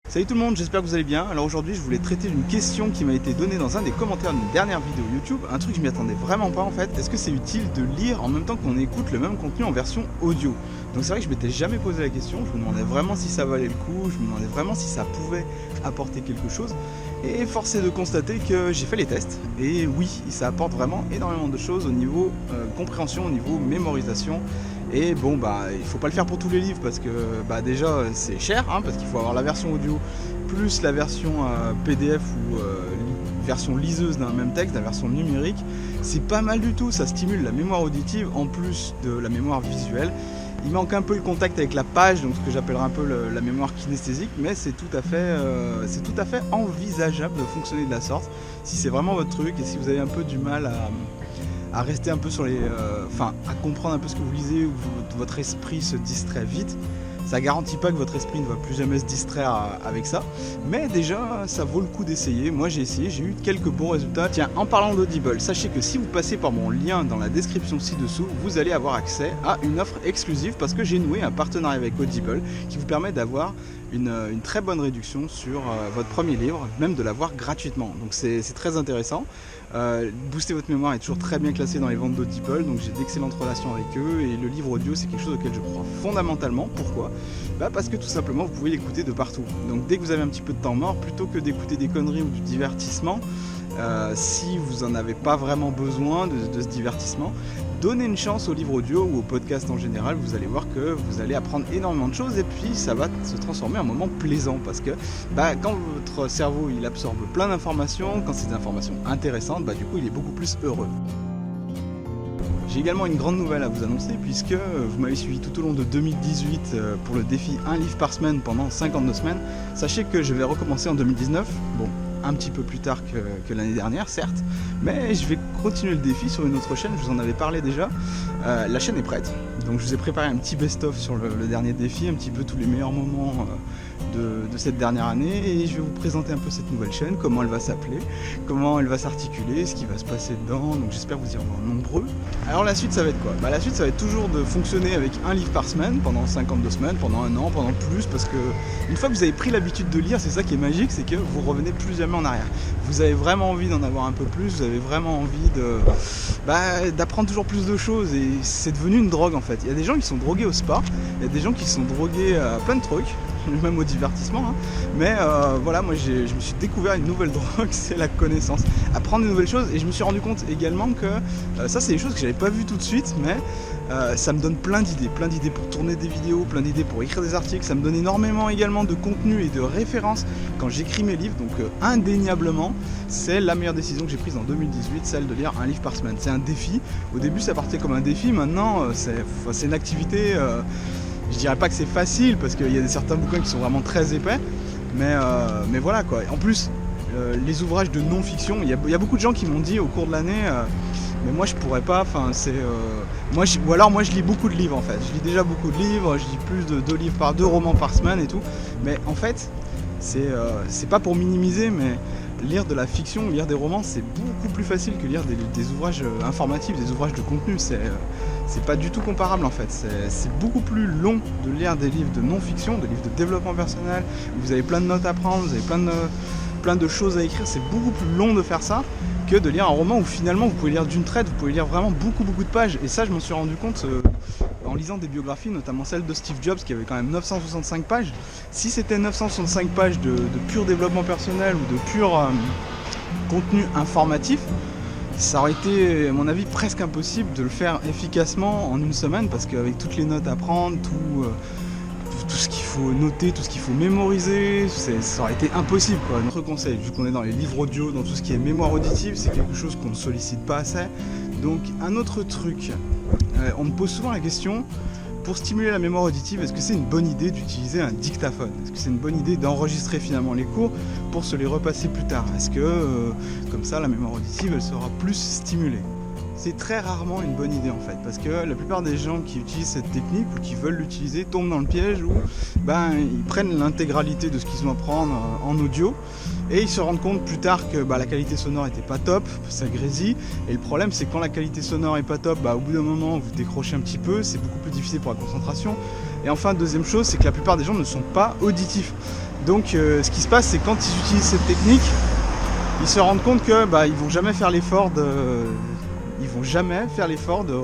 Salut tout le monde, j'espère que vous allez bien. Alors aujourd'hui je voulais traiter d'une question qui m'a été donnée dans un des commentaires d'une dernière vidéo YouTube. Un truc que je m'y attendais vraiment pas en fait. Est-ce que c'est utile de lire en même temps qu'on écoute le même contenu en version audio? Donc c'est vrai que je m'étais jamais posé la question, je me demandais vraiment si ça valait le coup, je me demandais vraiment si ça pouvait apporter quelque chose. Et force est de constater que j'ai fait les tests. Et oui, ça apporte vraiment énormément de choses au niveau compréhension, au niveau mémorisation. Et bon il faut pas le faire pour tous les livres parce que déjà c'est cher parce qu'il faut avoir la version audio plus la version PDF ou version liseuse d'un même texte, la version numérique. C'est pas mal du tout, ça stimule la mémoire auditive en plus de la mémoire visuelle. Il manque un peu le contact avec la page, donc ce que j'appellerais un peu la mémoire kinesthésique, mais c'est tout à fait envisageable de fonctionner de la sorte si c'est vraiment votre truc et si vous avez un peu du mal à rester un peu sur à comprendre un peu ce que vous lisez ou votre esprit se distrait vite. Ça garantit pas que votre esprit ne va plus jamais se distraire avec ça, mais déjà ça vaut le coup d'essayer. Moi j'ai essayé, j'ai eu quelques bons résultats. Tiens, en parlant d'Audible, sachez que si vous passez par mon lien dans la description ci-dessous, vous allez avoir accès à une offre exclusive parce que j'ai noué un partenariat avec Audible qui vous permet d'avoir une très bonne réduction sur votre premier livre, même de l'avoir gratuitement. Donc c'est très intéressant. Booster votre mémoire est toujours très bien classé dans les ventes d'Audible, donc j'ai d'excellentes relations avec eux et le livre audio c'est quelque chose auquel je crois fondamentalement. Pourquoi ? Parce que tout simplement vous pouvez l'écouter de partout. Donc dès que vous avez un petit peu de temps mort, plutôt que d'écouter des conneries ou du divertissement, si vous n'en avez pas vraiment besoin de ce divertissement, donnez une chance au livre audio ou au podcast en général, vous allez voir que vous allez apprendre énormément de choses et puis ça va se transformer en moment plaisant parce que quand votre cerveau il absorbe plein d'informations, quand c'est des informations intéressantes, du coup il est beaucoup plus heureux. J'ai également une grande nouvelle à vous annoncer puisque vous m'avez suivi tout au long de 2018 pour le défi 1 livre par semaine pendant 52 semaines. Sachez que je vais recommencer en 2019, un petit peu plus tard que l'année dernière certes, mais je vais continuer le défi sur une autre chaîne, je vous en avais parlé déjà. La chaîne est prête, donc je vous ai préparé un petit best-of sur le dernier défi, un petit peu tous les meilleurs moments de cette dernière année et je vais vous présenter un peu cette nouvelle chaîne, comment elle va s'appeler, comment elle va s'articuler, ce qui va se passer dedans, donc j'espère vous y revoir nombreux. Alors la suite ça va être quoi ? La suite ça va être toujours de fonctionner avec un livre par semaine pendant 52 semaines, pendant un an, pendant plus, parce que une fois que vous avez pris l'habitude de lire, c'est ça qui est magique, c'est que vous revenez plus jamais en arrière. Vous avez vraiment envie d'en avoir un peu plus, vous avez vraiment envie d'apprendre toujours plus de choses et c'est devenu une drogue en fait. Il y a des gens qui sont drogués au sport, il y a des gens qui sont drogués à plein de trucs, même au divertissement, mais moi je me suis découvert une nouvelle drogue, c'est la connaissance, apprendre de nouvelles choses et je me suis rendu compte également que ça c'est des choses que j'avais pas vues tout de suite, mais ça me donne plein d'idées pour tourner des vidéos, plein d'idées pour écrire des articles, ça me donne énormément également de contenu et de références quand j'écris mes livres, donc indéniablement c'est la meilleure décision que j'ai prise en 2018, celle de lire un livre par semaine. C'est un défi, au début ça partait comme un défi, maintenant c'est une activité, je dirais pas que c'est facile parce qu'il y a certains bouquins qui sont vraiment très épais, mais voilà quoi. En plus les ouvrages de non-fiction, il y a beaucoup de gens qui m'ont dit au cours de l'année mais moi je pourrais pas, moi je lis beaucoup de livres en fait, je lis déjà beaucoup de livres, je lis plus de 2 romans par semaine et tout, mais en fait c'est pas pour minimiser, mais lire de la fiction, lire des romans c'est beaucoup plus facile que lire des ouvrages informatifs, des ouvrages de contenu, c'est pas du tout comparable en fait, c'est beaucoup plus long de lire des livres de non-fiction, des livres de développement personnel, où vous avez plein de notes à prendre, vous avez plein de choses à écrire, c'est beaucoup plus long de faire ça que de lire un roman où finalement vous pouvez lire d'une traite, vous pouvez lire vraiment beaucoup de pages. Et ça je m'en suis rendu compte en lisant des biographies, notamment celle de Steve Jobs qui avait quand même 965 pages. Si c'était 965 pages de pur développement personnel ou de pur contenu informatif, ça aurait été à mon avis presque impossible de le faire efficacement en une semaine parce qu'avec toutes les notes à prendre, tout ce qu'il faut noter, tout ce qu'il faut mémoriser, ça aurait été impossible quoi. Notre conseil, vu qu'on est dans les livres audio, dans tout ce qui est mémoire auditive, c'est quelque chose qu'on ne sollicite pas assez. Donc un autre truc, on me pose souvent la question, pour stimuler la mémoire auditive, est-ce que c'est une bonne idée d'utiliser un dictaphone ? Est-ce que c'est une bonne idée d'enregistrer finalement les cours pour se les repasser plus tard ? Est-ce que comme ça la mémoire auditive elle sera plus stimulée ? C'est très rarement une bonne idée en fait, parce que la plupart des gens qui utilisent cette technique ou qui veulent l'utiliser tombent dans le piège où ils prennent l'intégralité de ce qu'ils ont à prendre en audio et ils se rendent compte plus tard que la qualité sonore était pas top, ça grésille, et le problème c'est que quand la qualité sonore est pas top, au bout d'un moment vous décrochez un petit peu, c'est beaucoup plus difficile pour la concentration. Et enfin deuxième chose, c'est que la plupart des gens ne sont pas auditifs. Donc ce qui se passe, c'est quand ils utilisent cette technique, ils se rendent compte que ils vont jamais faire l'effort de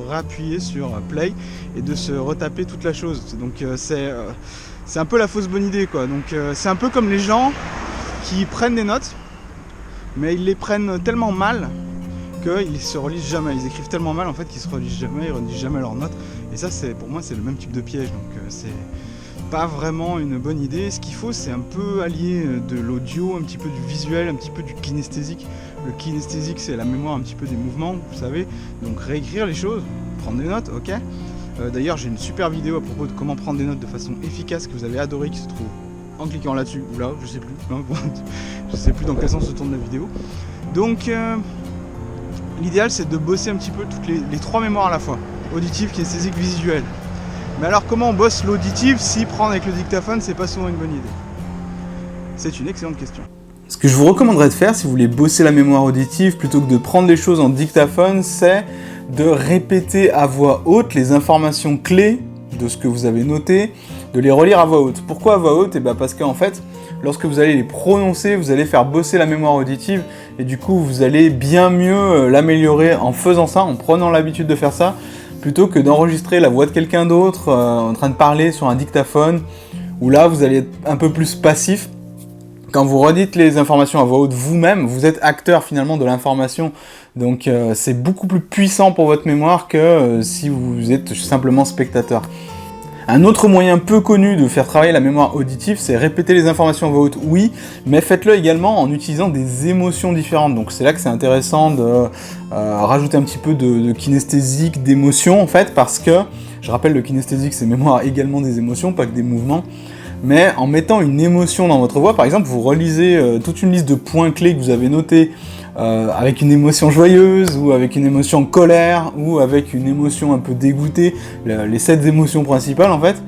réappuyer sur play et de se retaper toute la chose. Donc c'est un peu la fausse bonne idée, quoi. Donc c'est un peu comme les gens qui prennent des notes, mais ils les prennent tellement mal qu'ils se relisent jamais. Ils écrivent tellement mal en fait qu'ils se relisent jamais, ils relisent jamais leurs notes. Et ça, pour moi, c'est le même type de piège. Donc c'est pas vraiment une bonne idée. Ce qu'il faut, c'est un peu allier de l'audio, un petit peu du visuel, un petit peu du kinesthésique. Le kinesthésique, c'est la mémoire un petit peu des mouvements, vous savez. Donc réécrire les choses, prendre des notes, ok. D'ailleurs, j'ai une super vidéo à propos de comment prendre des notes de façon efficace que vous avez adoré, qui se trouve en cliquant là-dessus ou là, je sais plus. Je sais plus dans quel sens se tourne la vidéo. Donc l'idéal, c'est de bosser un petit peu toutes les trois mémoires à la fois, auditive, kinesthésique, visuelle. Mais alors comment on bosse l'auditive si prendre avec le dictaphone, c'est pas souvent une bonne idée? C'est une excellente question. Ce que je vous recommanderais de faire si vous voulez bosser la mémoire auditive plutôt que de prendre les choses en dictaphone, c'est de répéter à voix haute les informations clés de ce que vous avez noté, de les relire à voix haute. Pourquoi à voix haute? Parce qu'en fait, lorsque vous allez les prononcer, vous allez faire bosser la mémoire auditive et du coup, vous allez bien mieux l'améliorer en faisant ça, en prenant l'habitude de faire ça, plutôt que d'enregistrer la voix de quelqu'un d'autre en train de parler sur un dictaphone, où là, vous allez être un peu plus passif. Quand vous redites les informations à voix haute vous-même, vous êtes acteur finalement de l'information, donc c'est beaucoup plus puissant pour votre mémoire que si vous êtes simplement spectateur. Un autre moyen peu connu de faire travailler la mémoire auditive, c'est répéter les informations à voix haute, oui, mais faites-le également en utilisant des émotions différentes. Donc c'est là que c'est intéressant de rajouter un petit peu de kinesthésique, d'émotion en fait, parce que, je rappelle, le kinesthésique c'est mémoire également des émotions, pas que des mouvements. Mais en mettant une émotion dans votre voix, par exemple, vous relisez toute une liste de points clés que vous avez notés avec une émotion joyeuse, ou avec une émotion colère, ou avec une émotion un peu dégoûtée, les 7 émotions principales en fait.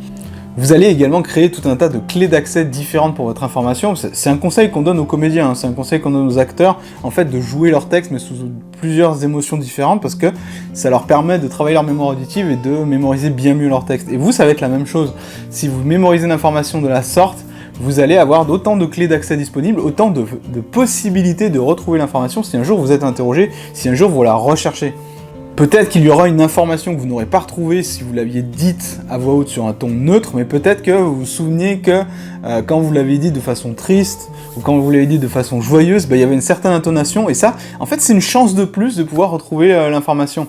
Vous allez également créer tout un tas de clés d'accès différentes pour votre information. C'est un conseil qu'on donne aux comédiens, c'est un conseil qu'on donne aux acteurs, en fait, de jouer leur texte, mais sous plusieurs émotions différentes, parce que ça leur permet de travailler leur mémoire auditive et de mémoriser bien mieux leur texte. Et vous, ça va être la même chose. Si vous mémorisez une information de la sorte, vous allez avoir autant de clés d'accès disponibles, autant de possibilités de retrouver l'information si un jour vous êtes interrogé, si un jour vous la recherchez. Peut-être qu'il y aura une information que vous n'aurez pas retrouvée si vous l'aviez dite à voix haute sur un ton neutre, mais peut-être que vous vous souvenez que quand vous l'avez dit de façon triste, ou quand vous l'avez dit de façon joyeuse, il y avait une certaine intonation, et ça, en fait, c'est une chance de plus de pouvoir retrouver l'information.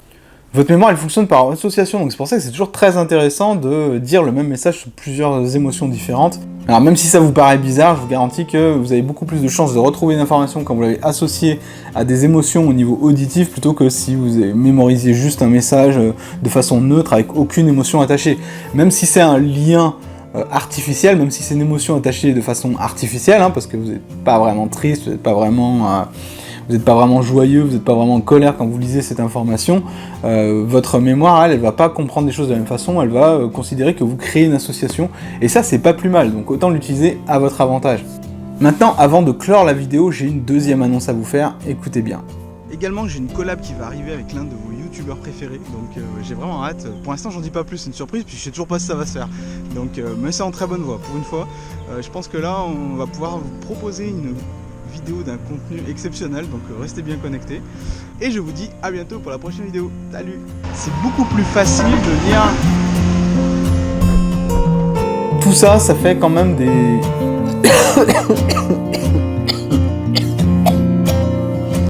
Votre mémoire, elle fonctionne par association, donc c'est pour ça que c'est toujours très intéressant de dire le même message sous plusieurs émotions différentes. Alors même si ça vous paraît bizarre, je vous garantis que vous avez beaucoup plus de chances de retrouver une information quand vous l'avez associée à des émotions au niveau auditif, plutôt que si vous mémorisiez juste un message de façon neutre avec aucune émotion attachée. Même si c'est un lien artificiel, même si c'est une émotion attachée de façon artificielle, parce que vous n'êtes pas vraiment triste, vous n'êtes pas vraiment joyeux, vous n'êtes pas vraiment en colère quand vous lisez cette information, votre mémoire, elle va pas comprendre les choses de la même façon, elle va considérer que vous créez une association, et ça c'est pas plus mal, donc autant l'utiliser à votre avantage. Maintenant, avant de clore la vidéo, j'ai une deuxième annonce à vous faire, écoutez bien. Également, j'ai une collab qui va arriver avec l'un de vos youtubeurs préférés, donc j'ai vraiment hâte. Pour l'instant, j'en dis pas plus, c'est une surprise, puis je sais toujours pas si ça va se faire. Donc, mais c'est en très bonne voie, pour une fois. Je pense que là, on va pouvoir vous proposer une vidéo d'un contenu exceptionnel, donc restez bien connectés. Et je vous dis à bientôt pour la prochaine vidéo. Salut! C'est beaucoup plus facile de lire. Tout ça, ça fait quand même des...